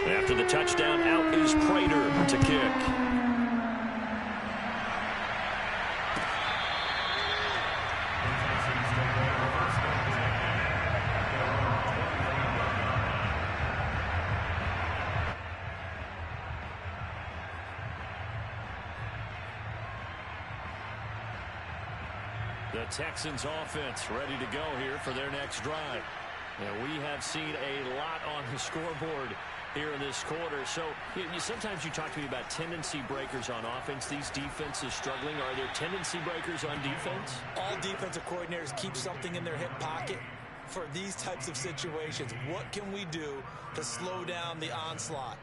After the touchdown, out is Prater to kick. The Texans offense ready to go here for their next drive. And we have seen a lot on the scoreboard here in this quarter. So sometimes you talk to me about tendency breakers on offense. These defenses struggling. Are there tendency breakers on defense? All defensive coordinators keep something in their hip pocket for these types of situations. What can we do to slow down the onslaught?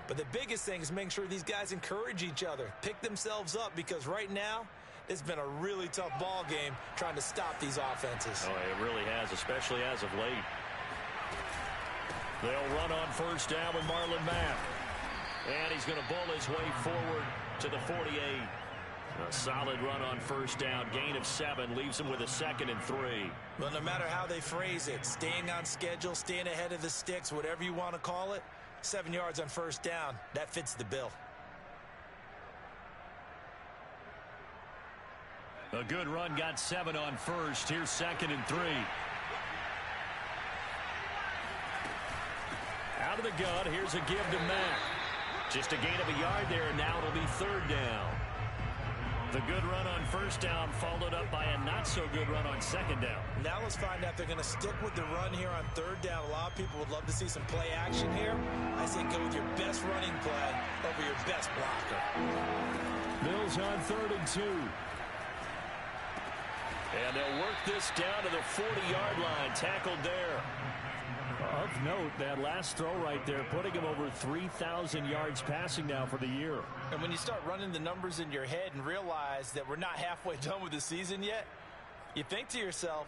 But the biggest thing is making sure these guys encourage each other, pick themselves up, because right now it's been a really tough ball game trying to stop these offenses. Oh, it really has, especially as of late. They'll run on first down with Marlon Mack. And he's going to bull his way forward to the 48. A solid run on first down. Gain of 7 leaves him with a 2nd and 3. Well, no matter how they phrase it, staying on schedule, staying ahead of the sticks, whatever you want to call it, 7 yards on first down, that fits the bill. A good run, got 7 on first. Here's 2nd and 3. Out of the gun, here's a give to Mack. Just a gain of a yard there, and now it'll be 3rd down. The good run on first down followed up by a not-so-good run on 2nd down. Now let's find out if they're going to stick with the run here on 3rd down. A lot of people would love to see some play action here. I say go with your best running play over your best blocker. Mills on 3rd and 2. And they'll work this down to the 40-yard line. Tackled there. Of note, that last throw right there, putting him over 3,000 yards passing now for the year. And when you start running the numbers in your head and realize that we're not halfway done with the season yet, you think to yourself,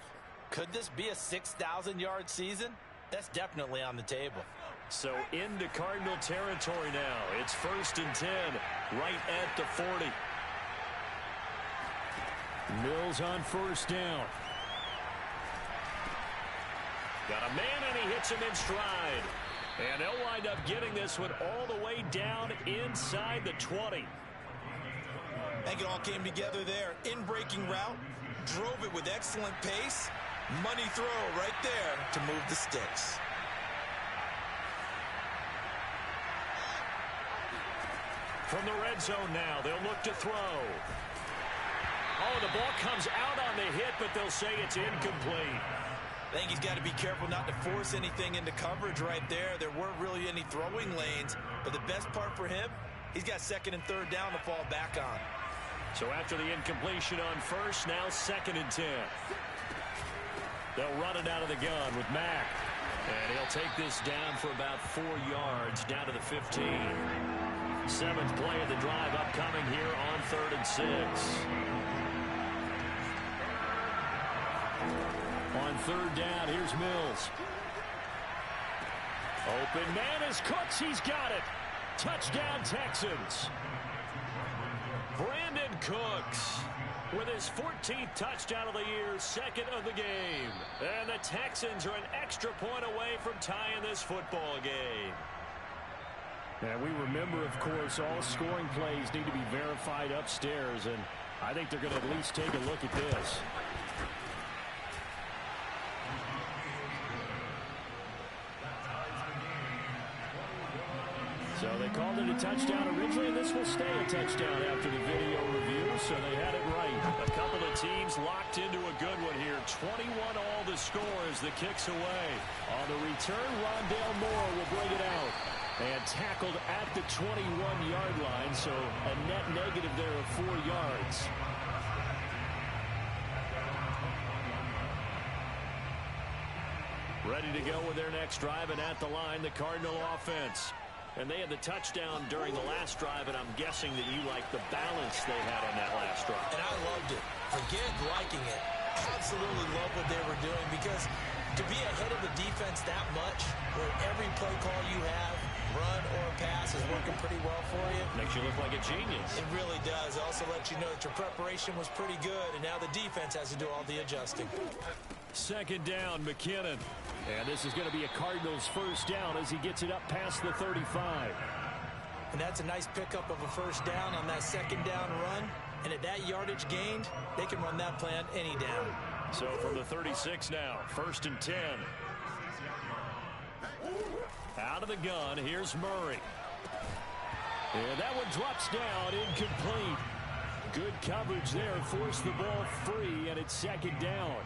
could this be a 6,000-yard season? That's definitely on the table. So into Cardinal territory now. It's 1st and 10, right at the 40. Mills on first down. Got a man, and he hits him in stride. And they'll wind up getting this one all the way down inside the 20. I think it all came together there. In-breaking route, drove it with excellent pace. Money throw right there to move the sticks. From the red zone now, they'll look to throw. Oh, the ball comes out on the hit, but they'll say it's incomplete. I think he's got to be careful not to force anything into coverage right there. There weren't really any throwing lanes, but the best part for him, he's got 2nd and 3rd down to fall back on. So after the incompletion on first, now 2nd and 10. They'll run it out of the gun with Mack. And he'll take this down for about 4 yards, down to the 15. 7th play of the drive upcoming here on 3rd and 6. On 3rd down, here's Mills. Open man is Cooks. He's got it. Touchdown, Texans. Brandon Cooks with his 14th touchdown of the year, 2nd of the game. And the Texans are an extra point away from tying this football game. And we remember, of course, all scoring plays need to be verified upstairs, and I think they're going to at least take a look at this. So they called it a touchdown originally, and this will stay a touchdown after the video review, so they had it right. A couple of teams locked into a good one here. 21 all the score as the kick's away. On the return, Rondale Moore will bring it out. And tackled at the 21-yard line, so a net negative there of 4 yards. Ready to go with their next drive, and at the line, the Cardinal offense. And they had the touchdown during the last drive, and I'm guessing that you like the balance they had on that last drive. And I loved it. Forget liking it. Absolutely love what they were doing, because to be ahead of the defense that much, where every play call you have, run or pass, is working pretty well for you. Makes you look like a genius. It really does. It also lets you know that your preparation was pretty good, and now the defense has to do all the adjusting. 2nd down, McKinnon. And this is going to be a Cardinals first down as he gets it up past the 35. And that's a nice pickup of a first down on that second down run. And at that yardage gained, they can run that play on any down. So from the 36 now, 1st and 10. Out of the gun, here's Murray. And that one drops down, incomplete. Good coverage there, forced the ball free, and it's 2nd down.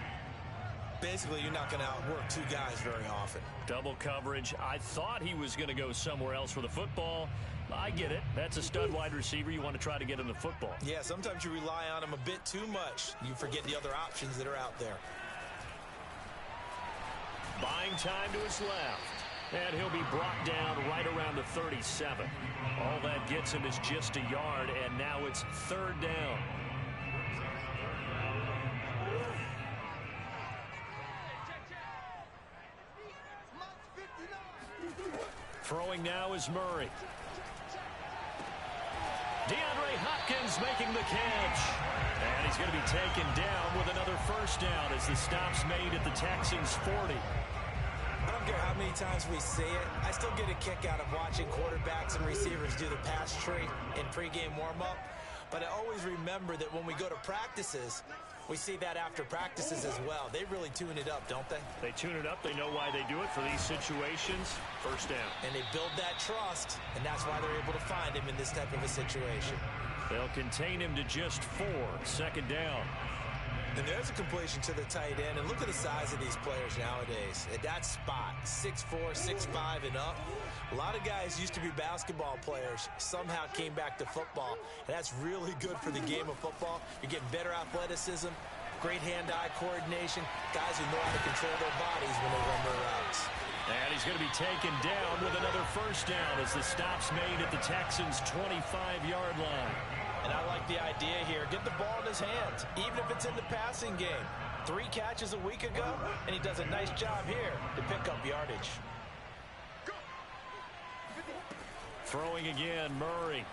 Basically, you're not going to outwork two guys very often. Double coverage. I thought he was going to go somewhere else for the football. I get it. That's a stud wide receiver. You want to try to get him the football. Yeah, sometimes you rely on him a bit too much. You forget the other options that are out there. Buying time to his left. And he'll be brought down right around the 37. All that gets him is just a yard, and now it's 3rd down. Throwing now is Murray. DeAndre Hopkins making the catch. And he's going to be taken down with another first down as the stop's made at the Texans' 40. I don't care how many times we see it. I still get a kick out of watching quarterbacks and receivers do the pass tree in pregame warm-up. But I always remember that when we go to practices, we see that after practices as well. They really tune it up, don't they? They tune it up. They know why they do it for these situations. First down. And they build that trust, and that's why they're able to find him in this type of a situation. They'll contain him to just 4. 2nd down. And there's a completion to the tight end. And look at the size of these players nowadays. At that spot, 6'4", 6'5", and up. A lot of guys used to be basketball players, somehow came back to football. And that's really good for the game of football. You're getting better athleticism, great hand-eye coordination, guys who know how to control their bodies when they run their routes. And he's going to be taken down with another first down as the stop's made at the Texans' 25-yard line. And I like the idea here. Get the ball in his hands, even if it's in the passing game. 3 catches a week ago, and he does a nice job here to pick up yardage. Throwing again, Murray.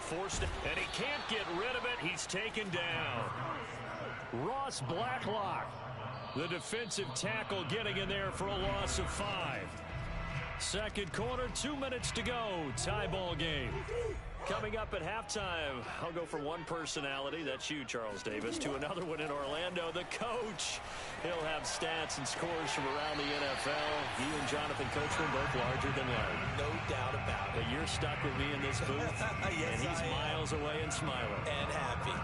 Forced it, and he can't get rid of it. He's taken down. Ross Blacklock, the defensive tackle, getting in there for a loss of 5. 2nd quarter, 2 minutes to go. Tie ball game. Coming up at halftime, I'll go from one personality, that's you, Charles Davis, to another one in Orlando, the coach. He'll have stats and scores from around the NFL. You and Jonathan Coachman both larger than life. No doubt about it. But you're stuck with me in this booth, yes, and he's miles away and smiling. And happy.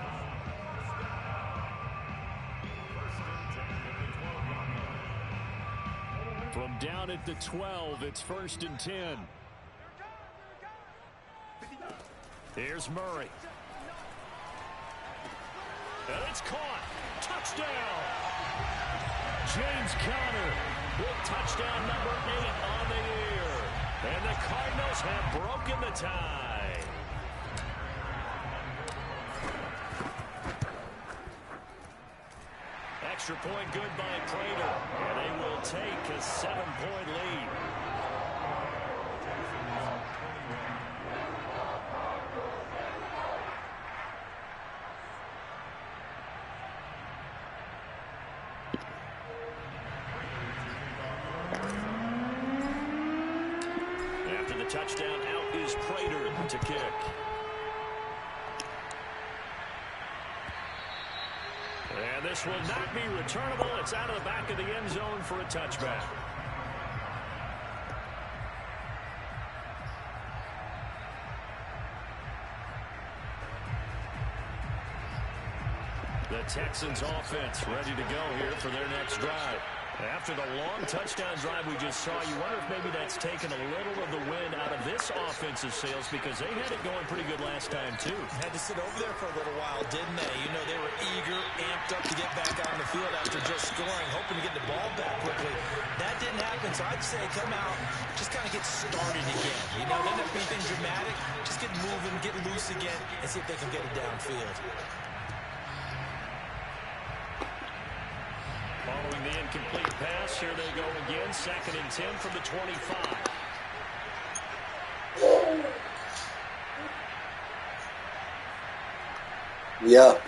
From down at the 12, it's 1st and 10. Here's Murray. And it's caught. Touchdown. James Conner with touchdown number 8 on the year. And the Cardinals have broken the tie. Extra point good by Prater. And they will take a 7-point lead. After the touchdown, out is Prater to kick. And this will not be returnable. It's out of the back of the end zone for a touchback. The Texans offense ready to go here for their next drive. After the long touchdown drive we just saw, you wonder if maybe that's taken a little of the wind out of this offensive sails, because they had it going pretty good last time, too. Had to sit over there for a little while, didn't they? You know, they were eager, amped up to get back on the field after just scoring, hoping to get the ball back quickly. That didn't happen, so I'd say come out, just kind of get started again. You know, not anything dramatic, just get moving, get loose again, and see if they can get it downfield. Following the incomplete pass, here they go again. 2nd and 10 from the 25. Yeah.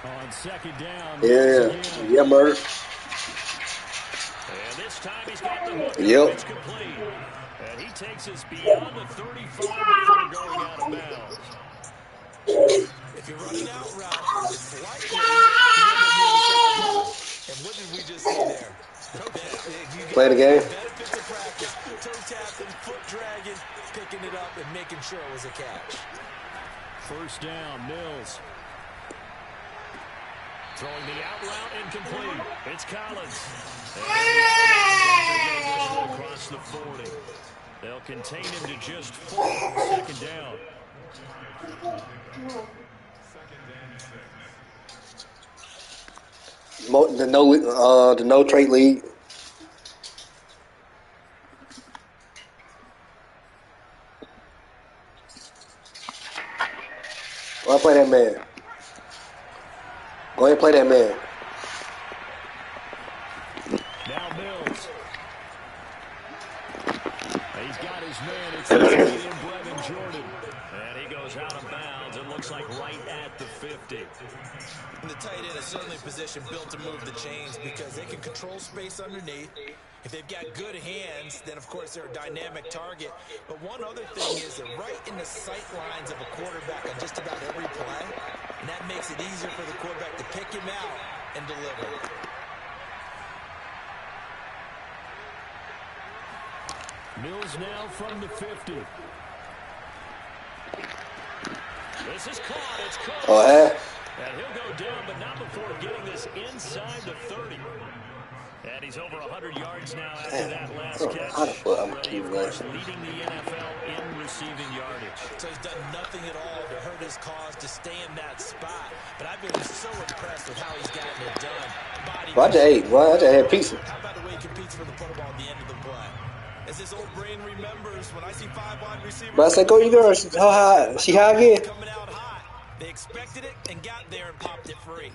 On 2nd down. Yeah, Murph. This time he's got the hook. Yep. It's complete. And he takes us beyond the 35 before going out of bounds. If you're running out route, it's likely you end up near the sideline. And what did we just see there? Play the game. Benefits of practice. Toe tapping, foot dragging, picking it up, and making sure it was a catch. First down, Mills. Throwing the out route incomplete. It's Collins. And across the 40. They'll contain him to just 4 on second down. The no trade league. Go ahead and play that man. Go ahead and play that man. Now Mills. He's got his man. It's Brevin Jordan. And he goes out of bounds. It looks like right at the 50. And the tight end is certainly a position built to move the chains because they can control space underneath. If they've got good hands, then, of course, they're a dynamic target. But one other thing is they're right in the sight lines of a quarterback on just about every play. And that makes it easier for the quarterback to pick him out and deliver. Mills now from the 50. This is caught. It's caught. Oh, yeah. And he'll go down, but not before getting this inside the 30. And he's over 100 yards now after that last catch. Already, of course, leading the NFL in receiving yardage. So he's done nothing at all to hurt his cause to stay in that spot. But I've been so impressed with how he's gotten it done. Why'd you ate? Why'd you have pizza? How about the way he competes for the football at the end of the play? As his old brain remembers, when I see 5 wide receivers... But I said, go you girl. How high? She high again? Coming out hot. They expected it and got there and popped it free.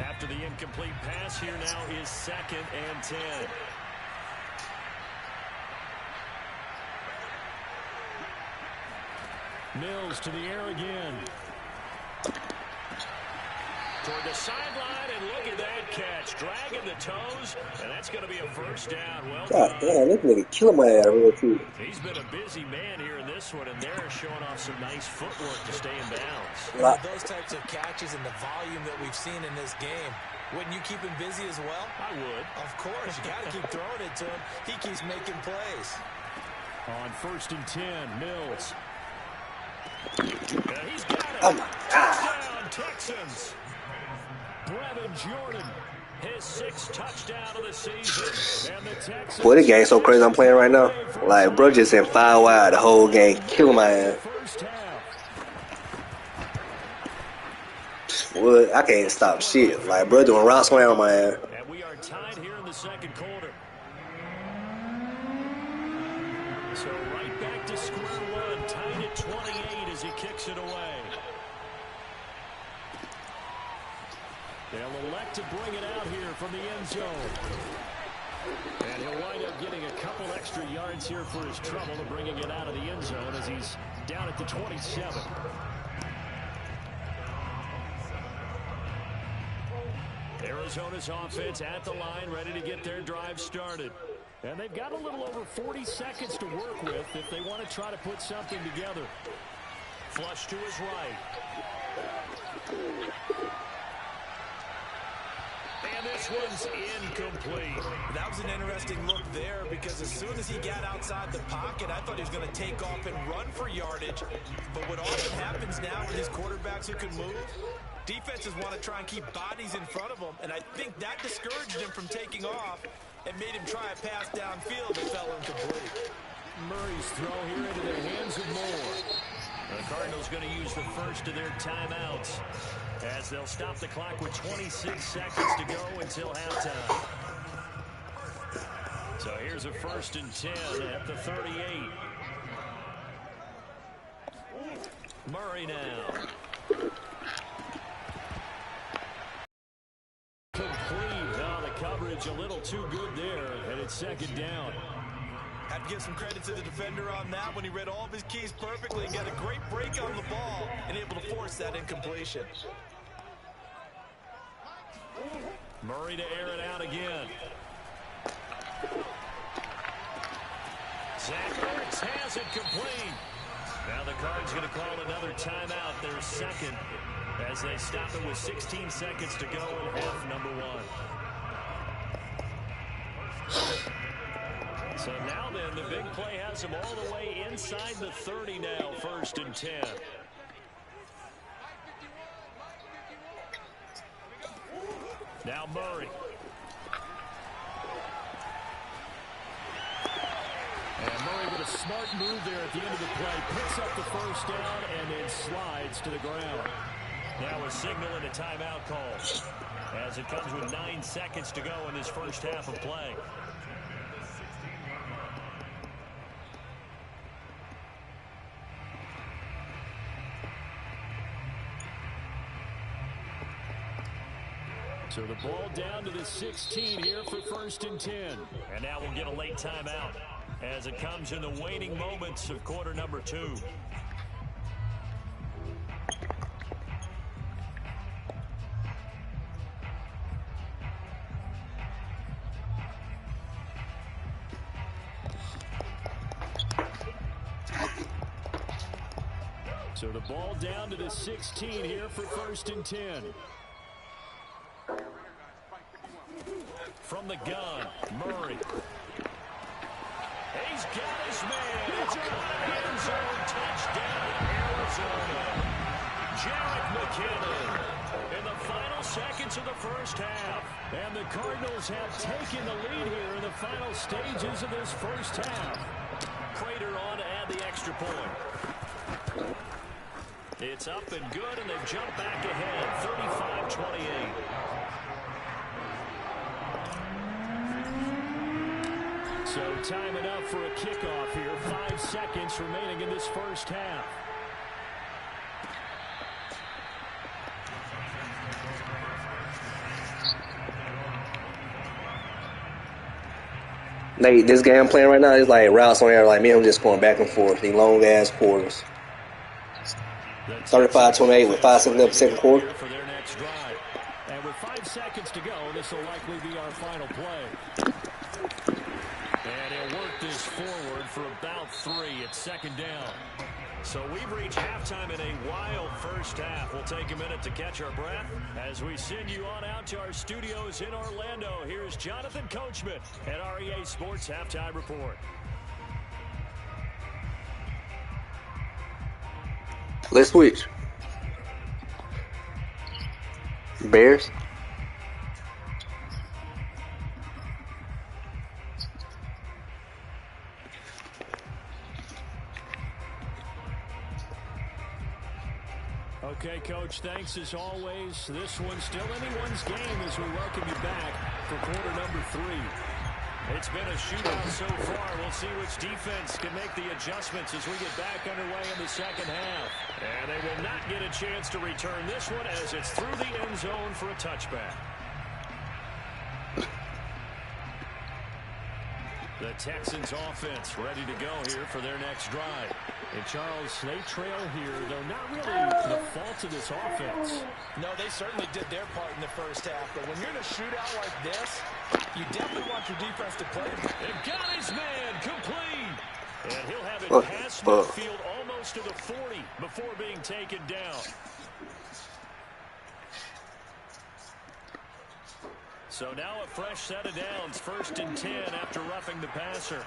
After the incomplete pass, here now is 2nd and 10. Mills to the air again. Toward the sideline, and look at that catch. Dragging the toes, and that's going to be a first down. Well, God damn, this nigga killing my ass real quick. He's been a busy man here in this one, and they're showing off some nice footwork to stay in bounds. With those types of catches and the volume that we've seen in this game, wouldn't you keep him busy as well? I would. Of course, you got to keep throwing it to him. He keeps making plays. On 1st and 10, Mills. And he's got it. Oh my God. Touchdown, Texans. Brevin Jordan, his 6th touchdown of the season. And the Texans. Boy, this game's so crazy I'm playing right now. Like, bro just in 5 wide the whole game, killing my ass. What? I can't stop shit. Like, bro doing routes around my ass. And we are tied here in the 2nd quarter. So right back to square one, tied at 28 as he kicks it away. They'll elect to bring it out here from the end zone. And he'll wind up getting a couple extra yards here for his trouble of bringing it out of the end zone as he's down at the 27. Arizona's offense at the line, ready to get their drive started. And they've got a little over 40 seconds to work with if they want to try to put something together. Flush to his right. And this one's incomplete. That was an interesting look there because as soon as he got outside the pocket, I thought he was going to take off and run for yardage. But what often happens now with these quarterbacks who can move, defenses want to try and keep bodies in front of them, and I think that discouraged him from taking off and made him try a pass downfield that fell incomplete. Murray's throw here into the hands of Moore. The Cardinals going to use the first of their timeouts as they'll stop the clock with 26 seconds to go until halftime. So here's a 1st and 10 at the 38. Murray now. Complete. Now the coverage a little too good there, and it's 2nd down. Have to give some credit to the defender on that when he read all of his keys perfectly and got a great break on the ball and able to force that incompletion. Murray to air it out again. Zach Ertz has it complete. Now the Cards going to call another timeout, their second, as they stop it with 16 seconds to go in half number one. So now then, the big play has him all the way inside the 30 now, 1st and 10. Now Murray. And Murray with a smart move there at the end of the play. Picks up the first down and then slides to the ground. Now a signal and a timeout call, as it comes with 9 seconds to go in this first half of play. So the ball down to the 16 here for 1st and 10. And now we'll get a late timeout as it comes in the waning moments of quarter number 2. So the ball down to the 16 here for 1st and 10. From the gun, Murray. He's got his man. It's caught end zone. Touchdown, Arizona. Jarek McKinnon in the final seconds of the first half. And the Cardinals have taken the lead here in the final stages of this first half. Prater on to add the extra point. It's up and good, and they've jumped back ahead, 35-28. So time enough for a kickoff here. 5 seconds remaining in this first half. Nate, this game I'm playing right now is like routes on air. Like me and him just going back and forth. These long-ass quarters. 35-28 with 5 seconds left second quarter. For their next drive. And with 5 seconds to go, this will likely be our final play. And he'll work this forward for about 3 at 2nd down. So we've reached halftime in a wild first half. We'll take a minute to catch our breath as we send you on out to our studios in Orlando. Here's Jonathan Coachman at REA Sports Halftime Report. Let's switch. Bears. Okay, Coach, thanks as always. This one's still anyone's game as we welcome you back for quarter number 3. It's been a shootout so far. We'll see which defense can make the adjustments as we get back underway in the second half. And they will not get a chance to return this one as it's through the end zone for a touchback. The Texans offense ready to go here for their next drive. And Charles, they trail here, though not really the fault of this offense. No, they certainly did their part in the first half. But when you're in a shootout like this, you definitely want your defense to play. They've got his man complete. And he'll have it past midfield almost to the 40 before being taken down. So now a fresh set of downs, 1st and 10 after roughing the passer.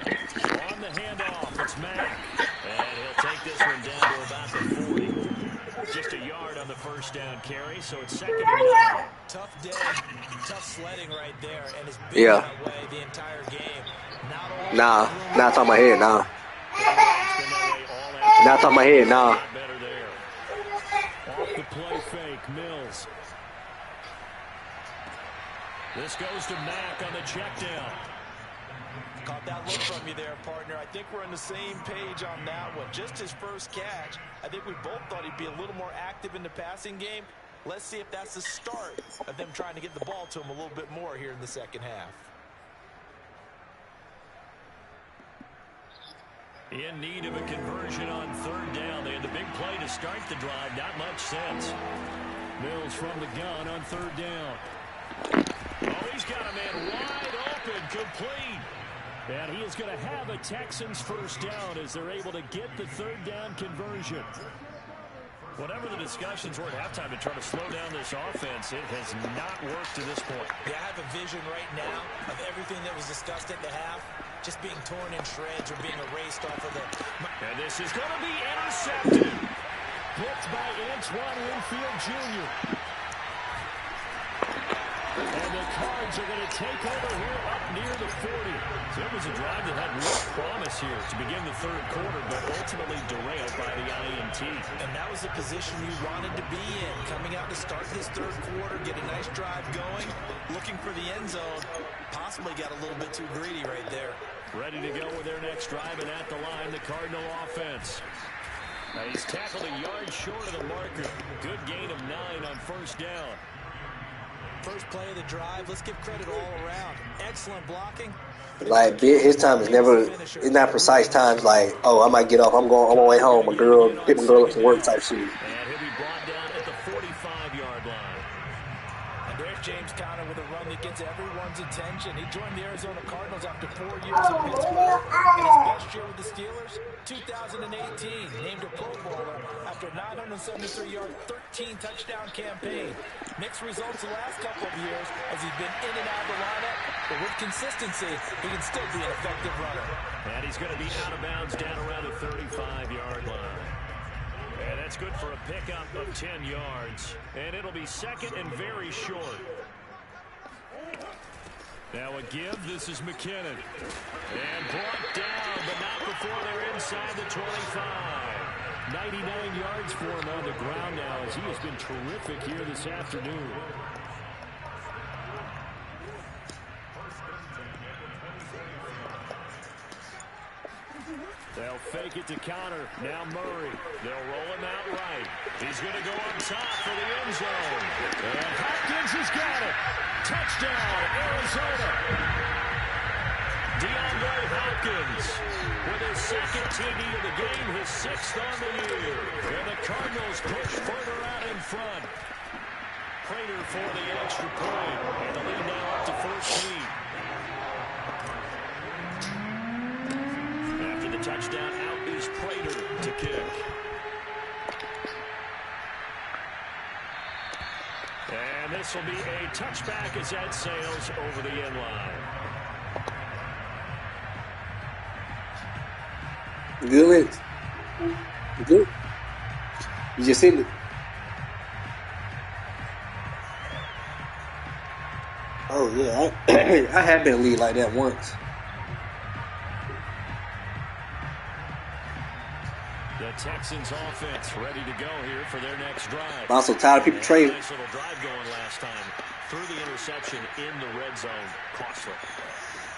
On the handoff, it's Mack. And he'll take this one down to about the 40. Just a yard on the first down carry, so it's 2nd and 9. Tough day, tough sledding right there, and it's been that way the entire game. Not on my head, nah. Not on my head, nah. Off the play fake, Mills. This goes to Mack on the check down. Caught that look from you there, partner. I think we're on the same page on that one. Just his first catch. I think we both thought he'd be a little more active in the passing game. Let's see if that's the start of them trying to get the ball to him a little bit more here in the second half. In need of a conversion on third down. They had the big play to start the drive. Not much sense. Mills from the gun on third down. Oh, he's got a man wide open, complete. And he is going to have a Texans first down as they're able to get the third down conversion. Whatever the discussions were at halftime to try to slow down this offense, it has not worked to this point. Yeah, I have a vision right now of everything that was discussed at the half just being torn in shreds or being erased off of the... And this is going to be intercepted. Blitzed by Antoine Winfield Jr. And the Cards are going to take over here up near the 40. So it was a drive that had real promise here to begin the third quarter, but ultimately derailed by the INT. And that was the position you wanted to be in. Coming out to start this third quarter, get a nice drive going, looking for the end zone. Possibly got a little bit too greedy right there. Ready to go with their next drive, and at the line, the Cardinal offense. Now he's tackled a yard short of the marker. Good gain of 9 on first down. First play of the drive. Let's give credit all around. Excellent blocking. Like, his time is never, it's not precise times like, oh, I might get off, I'm on my way home, pick my girl up from work type shit. And he'll be brought down at the 45-yard line. And there's James Conner with a run that gets everyone's attention. He joined the Arizona Cardinals after 4 years in Pittsburgh. In his best year with the Steelers, 2018, named a Pro Bowler after a 973-yard, 13-touchdown campaign. Mixed results the last couple of years as he's been in and out of the lineup, but with consistency, he can still be an effective runner. And he's going to be out of bounds down around the 35-yard line. And that's good for a pickup of 10 yards. And it'll be second and very short. Now a give. This is McKinnon. And brought down, but not before they're inside the 25. 99 yards for him on the ground now as he has been terrific here this afternoon. They'll fake it to Conner. Now Murray. They'll roll him out right. He's going to go up top for the end zone. And Hopkins has got it. Touchdown, Arizona. DeAndre Hopkins with his second TD of the game, his 6th on the year. And the Cardinals push further out in front. Prater for the extra point. And the lead now up to 14. After the touchdown, out is Prater to kick. And this will be a touchback as that sails over the end line. Good. Good. You just hit it. Oh, yeah. I had been in a lead like that once. The Texans offense ready to go here for their next drive. I'm also tired of people trading. Nice little drive going last time. Through the interception in the red zone. Costly.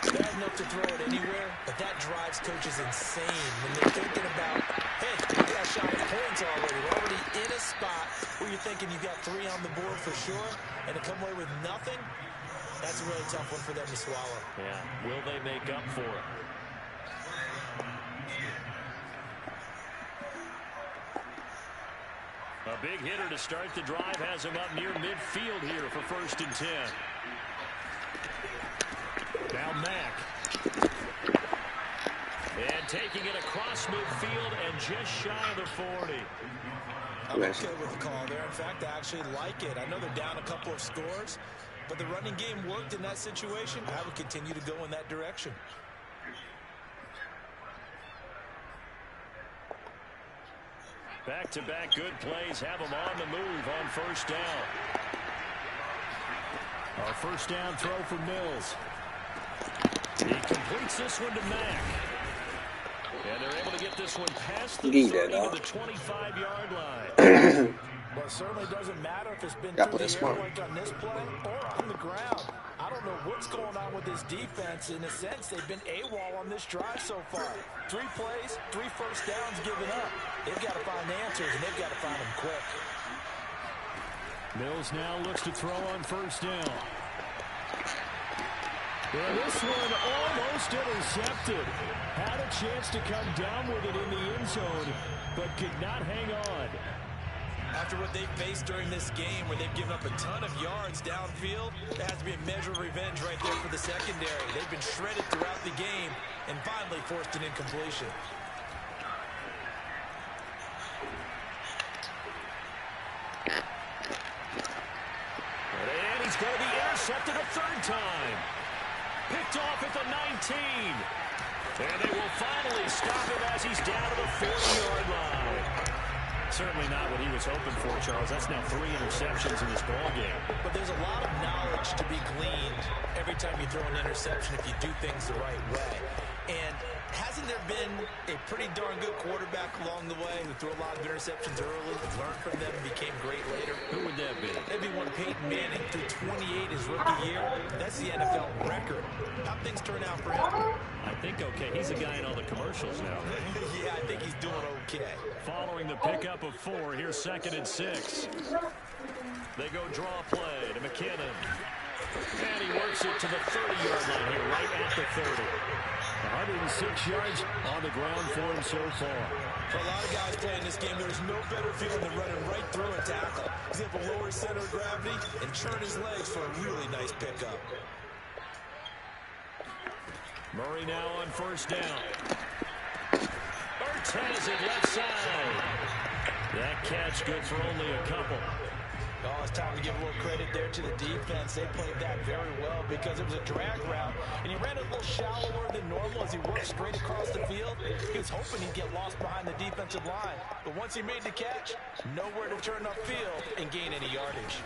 Bad enough to throw it anywhere, but that drives coaches insane when they're thinking about, hey, we got a shot at points already. We're already in a spot where you're thinking you got 3 on the board for sure, and to come away with nothing, that's a really tough one for them to swallow. Yeah, will they make up for it? A big hitter to start the drive has him up near midfield here for 1st and 10. Now Mack. And taking it across midfield and just shy of the 40. I'm okay with the call there. In fact, I actually like it. I know they're down a couple of scores, but the running game worked in that situation. I would continue to go in that direction. Back-to-back good plays have them on the move on 1st down. Our 1st down throw for Mills. He completes this one to Mack. And they're able to get this one past the 30 to the 25-yard line. Well, it certainly doesn't matter if it's been through the air like on this play or on the ground. I don't know what's going on with this defense. In a sense, they've been AWOL on this drive so far. 3 plays, 3 first downs given up. They've got to find answers, and they've got to find them quick. Mills now looks to throw on 1st down. Well, this one almost intercepted. Had a chance to come down with it in the end zone, but could not hang on. After what they faced during this game, where they've given up a ton of yards downfield, there has to be a measure of revenge right there for the secondary. They've been shredded throughout the game and finally forced an incompletion. And he's going to be intercepted a third time. Picked off at the 19. And they will finally stop him as he's down to the 40-yard line. Certainly not what he was hoping for, Charles. That's now 3 interceptions in this ballgame. But there's a lot of knowledge to be gleaned every time you throw an interception if you do things the right way. And hasn't there been a pretty darn good quarterback along the way who threw a lot of interceptions early, learned from them, and became great later? Who would that be? Maybe one Peyton Manning threw 28 his rookie year. That's the NFL record. How things turn out for him? I think okay. He's a guy in all the commercials now, right? Yeah, I think he's doing okay. Following the pickup of 4, here's 2nd and 6. They go draw play to McKinnon. And he works it to the 30-yard line here, right at the 30. 106 yards on the ground for him so far. For a lot of guys playing this game, there's no better feeling than running right through a tackle. He's able to lower his center of gravity and churn his legs for a really nice pickup. Murray now on first down. Ertz has it left side. That catch good for only a couple. Oh, it's time to give a little credit there to the defense. They played that very well because it was a drag route, and he ran a little shallower than normal as he worked straight across the field. He was hoping he'd get lost behind the defensive line, but once he made the catch, nowhere to turn upfield and gain any yardage.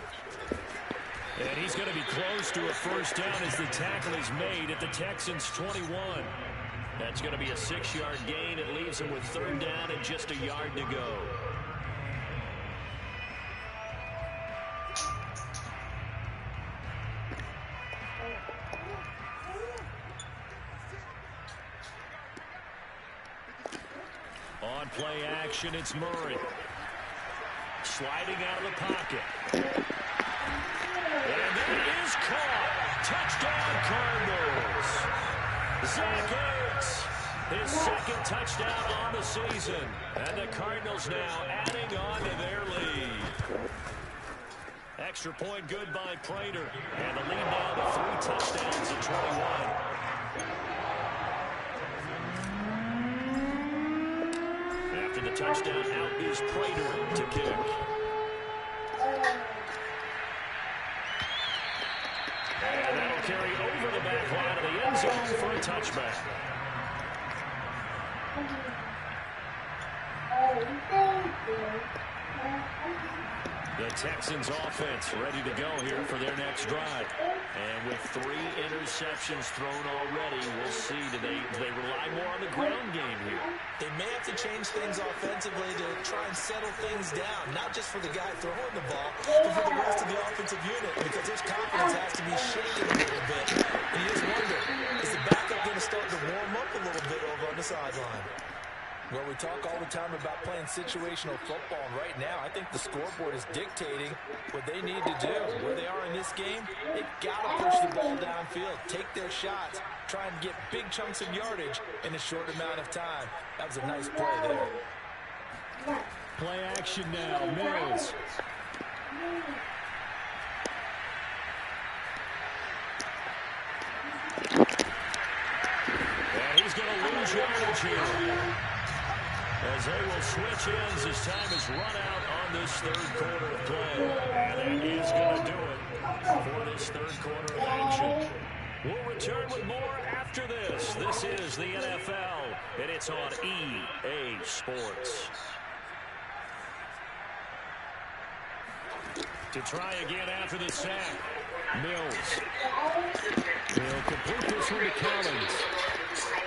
And he's going to be close to a first down as the tackle is made at the Texans' 21. That's going to be a 6-yard gain. It leaves him with 3rd down and just a yard to go. On play action, it's Murray. Sliding out of the pocket. And it is caught. Touchdown, Cardinals. Zach Ertz, his 2nd touchdown on the season. And the Cardinals now adding on to their lead. Extra point good by Prater. And the lead now to 3 touchdowns at 21. After the touchdown, out is Prater to kick. And that'll carry over the back line of the end zone for a touchback. The Texans offense ready to go here for their next drive. And with 3 interceptions thrown already, we'll see, do they rely more on the ground game here? They may have to change things offensively to try and settle things down, not just for the guy throwing the ball, but for the rest of the offensive unit, because his confidence has to be shaken a little bit. And you just wonder, is the backup going to start to warm up a little bit over on the sideline? Well, we talk all the time about playing situational football, and right now I think the scoreboard is dictating what they need to do. Where they are in this game, they've got to push the ball downfield, take their shots, try and get big chunks of yardage in a short amount of time. That was a nice play there. Play action now, Mills. And he's going to lose yardage here, as they will switch ends as time is run out on this 3rd quarter of play. And that is going to do it for this 3rd quarter of action. We'll return with more after this. This is the NFL, and it's on EA Sports. To try again after the sack, Mills. He'll complete this one to Collins.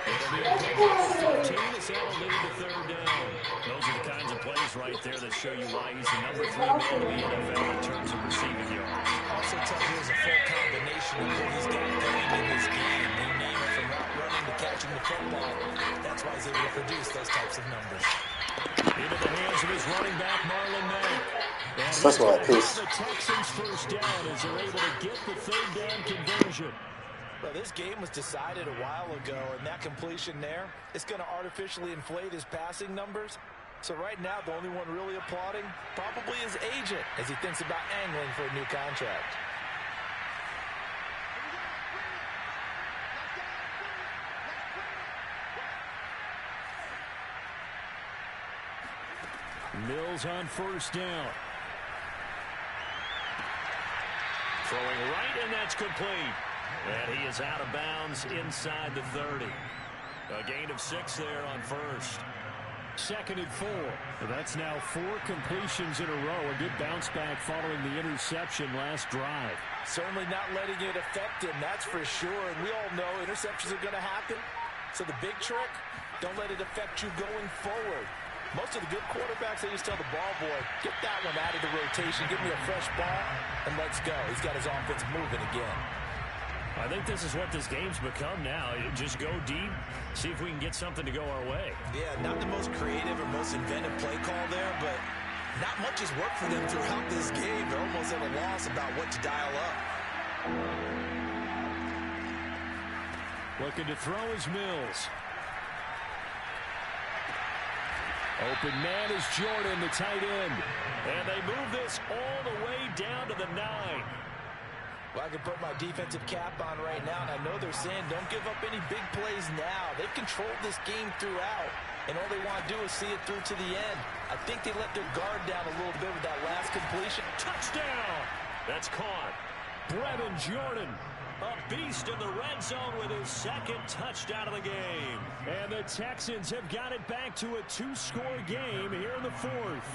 It'll be a good 13 as that'll lead to 3rd down. Those are the kinds of plays right there that show you why he's the number 3 man in the NFL in terms of receiving yards. Also tells you there's a full combination of what he's got going in this game. You name it, from route running to catching the football. That's why he's able to produce those types of numbers. Into the hands of his running back, Marlon Mack. That's what I piece. The Texans first down as they're able to get the 3rd down conversion. Well, this game was decided a while ago, and that completion there is going to artificially inflate his passing numbers. So right now, the only one really applauding probably his agent as he thinks about angling for a new contract. Mills on first down. Throwing right, and that's complete. And he is out of bounds inside the 30. A gain of 6 there on first. 2nd and 4. That's now 4 completions in a row. A good bounce back following the interception last drive. Certainly not letting it affect him, that's for sure. And we all know interceptions are going to happen. So the big trick, don't let it affect you going forward. Most of the good quarterbacks, they just tell the ball boy, get that one out of the rotation, give me a fresh ball, and let's go. He's got his offense moving again. I think this is what this game's become now. Just go deep, see if we can get something to go our way. Yeah, not the most creative or most inventive play call there, but not much has worked for them throughout this game. They're almost at a loss about what to dial up. Looking to throw is Mills. Open man is Jordan, the tight end. And they move this all the way down to the 9. Well, I can put my defensive cap on right now, and I know they're saying don't give up any big plays now. They've controlled this game throughout, and all they want to do is see it through to the end. I think they let their guard down a little bit with that last completion. Touchdown! That's caught. Brevin Jordan, a beast in the red zone with his 2nd touchdown of the game. And the Texans have got it back to a 2-score game here in the 4th.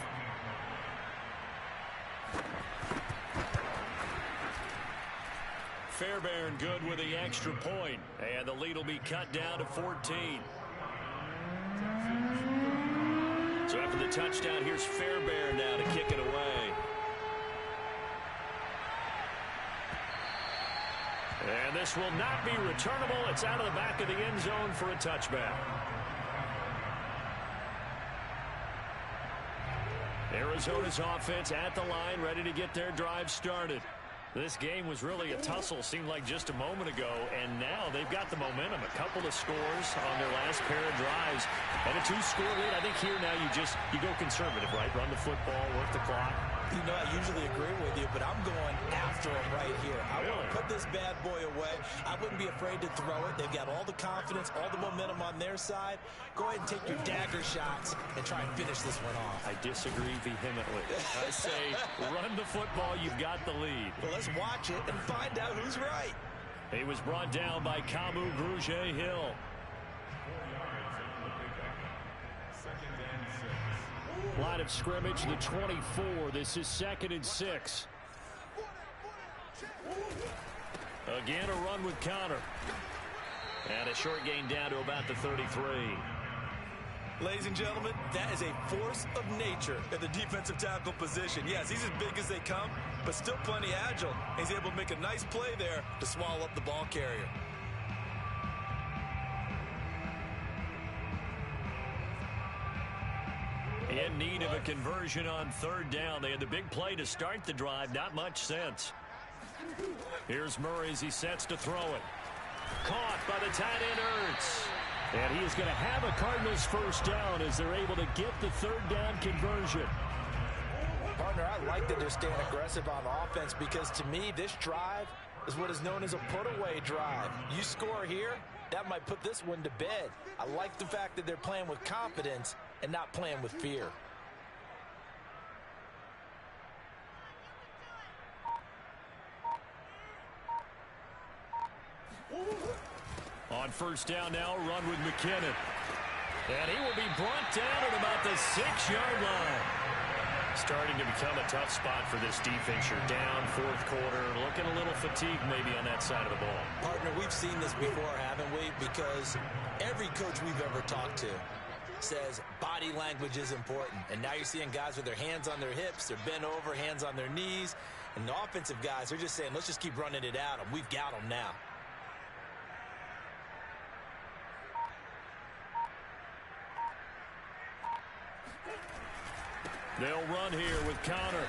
Fairbairn good with the extra point, and the lead will be cut down to 14. So after the touchdown, here's Fairbairn now to kick it away. And this will not be returnable. It's out of the back of the end zone for a touchback. Arizona's offense at the line, ready to get their drive started. This game was really a tussle, seemed like just a moment ago, and now they've got the momentum. A couple of scores on their last pair of drives, and a 2-score lead. I think here now you go conservative, right? Run the football, work the clock. You know, I usually agree with you, but I'm going after him right here. I want to put this bad boy away. I wouldn't be afraid to throw it. They've got all the confidence, all the momentum on their side. Go ahead and take your dagger shots and try and finish this one off. I disagree vehemently. I say run the football. You've got the lead. Well, let's watch it and find out who's right. He was brought down by Camu Grugier-Hill. Line of scrimmage, the 24. This is 2nd and 6. Again, a run with Connor. And a short gain down to about the 33. Ladies and gentlemen, that is a force of nature at the defensive tackle position. Yes, he's as big as they come, but still plenty agile. He's able to make a nice play there to swallow up the ball carrier. In need of a conversion on 3rd down. They had the big play to start the drive. Not much sense. Here's Murray as he sets to throw it. Caught by the tight end Ertz. And he is going to have a Cardinals 1st down as they're able to get the 3rd down conversion. Partner, I like that they're staying aggressive on offense because to me, this drive is what is known as a put-away drive. You score here, that might put this one to bed. I like the fact that they're playing with confidence and not playing with fear. On 1st down now, run with McKinnon. And he will be brought down at about the 6-yard line. Starting to become a tough spot for this defense. You're down 4th quarter, looking a little fatigued maybe on that side of the ball. Partner, we've seen this before, haven't we? Because every coach we've ever talked to says body language is important. And now you're seeing guys with their hands on their hips, they're bent over, hands on their knees. And the offensive guys, they're just saying, let's just keep running it at them. We've got them now. They'll run here with Connor.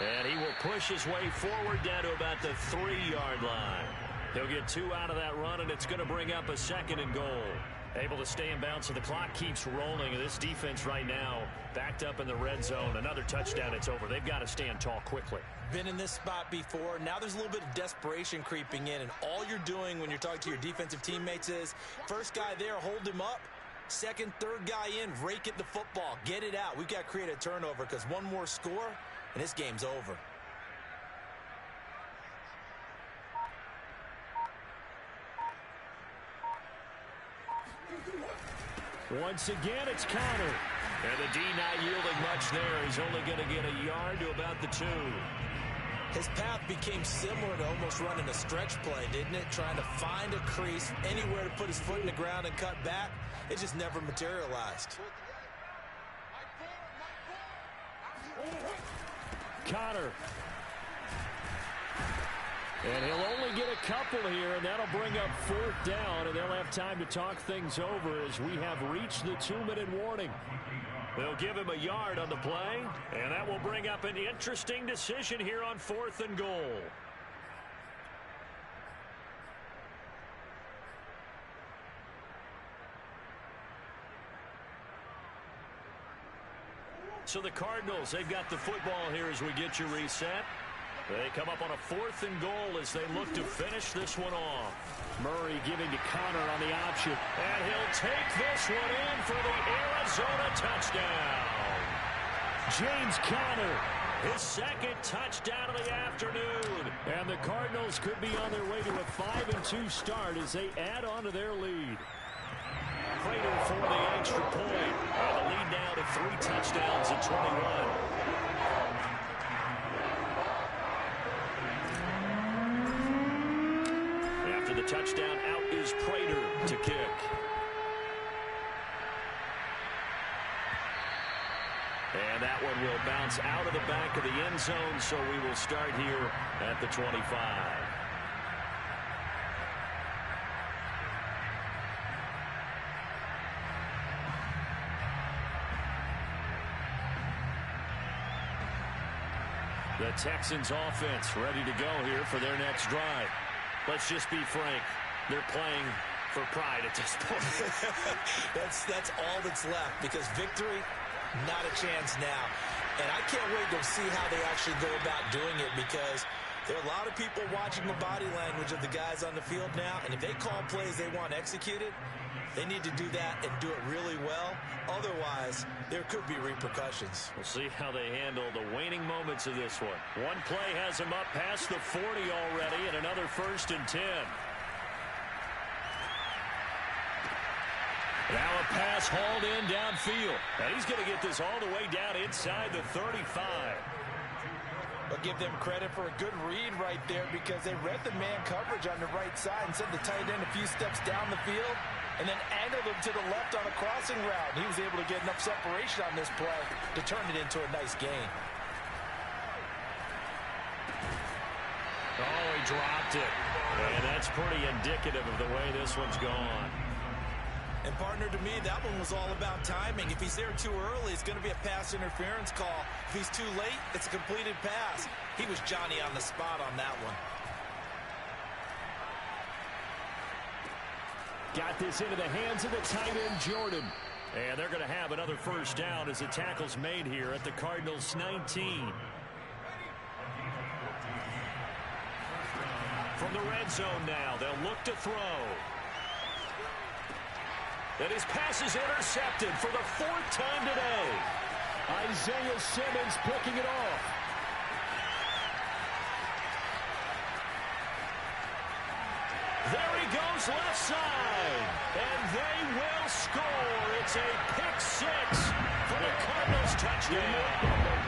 And he will push his way forward down to about the 3-yard line. He'll get 2 out of that run, and it's going to bring up a 2nd and goal. Able to stay in bounds, so the clock keeps rolling. And this defense right now backed up in the red zone. Another touchdown, it's over. They've got to stand tall quickly. Been in this spot before. Now there's a little bit of desperation creeping in, and all you're doing when you're talking to your defensive teammates is first guy there, hold him up. Second, third guy in, rake at the football. Get it out. We've got to create a turnover because one more score, and this game's over. Once again, it's counter. And the D not yielding much there. He's only going to get a yard to about the 2. His path became similar to almost running a stretch play, didn't it? Trying to find a crease, anywhere to put his foot in the ground and cut back. It just never materialized. Connor. And he'll only get a couple here, and that'll bring up 4th down, and they'll have time to talk things over as we have reached the 2-minute warning. They'll give him a yard on the play, and that will bring up an interesting decision here on 4th and goal. So the Cardinals, they've got the football here as we get you reset. They come up on a 4th and goal as they look to finish this one off. Murray giving to Connor on the option. And he'll take this one in for the Arizona touchdown. James Conner, his 2nd touchdown of the afternoon. And the Cardinals could be on their way to a 5-2 start as they add on to their lead. Prater for the extra point. And the lead now to 3 touchdowns at 21. The touchdown, out is Prater to kick. And that one will bounce out of the back of the end zone, so we will start here at the 25. The Texans offense ready to go here for their next drive. Let's just be frank. They're playing for pride at this point. That's all that's left because victory, not a chance now. And I can't wait to see how they actually go about doing it because there are a lot of people watching the body language of the guys on the field now. And if they call plays they want executed, they need to do that and do it really well. Otherwise, there could be repercussions. We'll see how they handle the waning moments of this one. One play has them up past the 40 already, and another 1st and 10. Now a pass hauled in downfield. And he's going to get this all the way down inside the 35. I'll give them credit for a good read right there because they read the man coverage on the right side and sent the tight end a few steps down the field and then angled him to the left on a crossing route. He was able to get enough separation on this play to turn it into a nice gain. Oh, he dropped it. And that's pretty indicative of the way this one's gone. And, partner, to me, that one was all about timing. If he's there too early, it's going to be a pass interference call. If he's too late, it's a completed pass. He was Johnny on the spot on that one. Got this into the hands of the tight end, Jordan. And they're going to have another 1st down as the tackle's made here at the Cardinals' 19. From the red zone now, they'll look to throw. And his pass is intercepted for the 4th time today. Isaiah Simmons picking it off. There he goes left side. And they will score. It's a pick 6 for the Cardinals touchdown.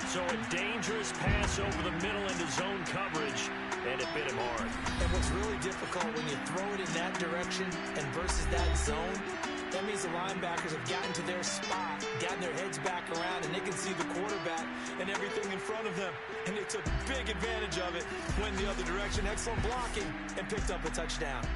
So a dangerous pass over the middle into zone coverage, and it bit him hard. And what's really difficult when you throw it in that direction and versus that zone, that means the linebackers have gotten to their spot, gotten their heads back around, and they can see the quarterback and everything in front of them. And they took big advantage of it, went the other direction, excellent blocking, and picked up a touchdown.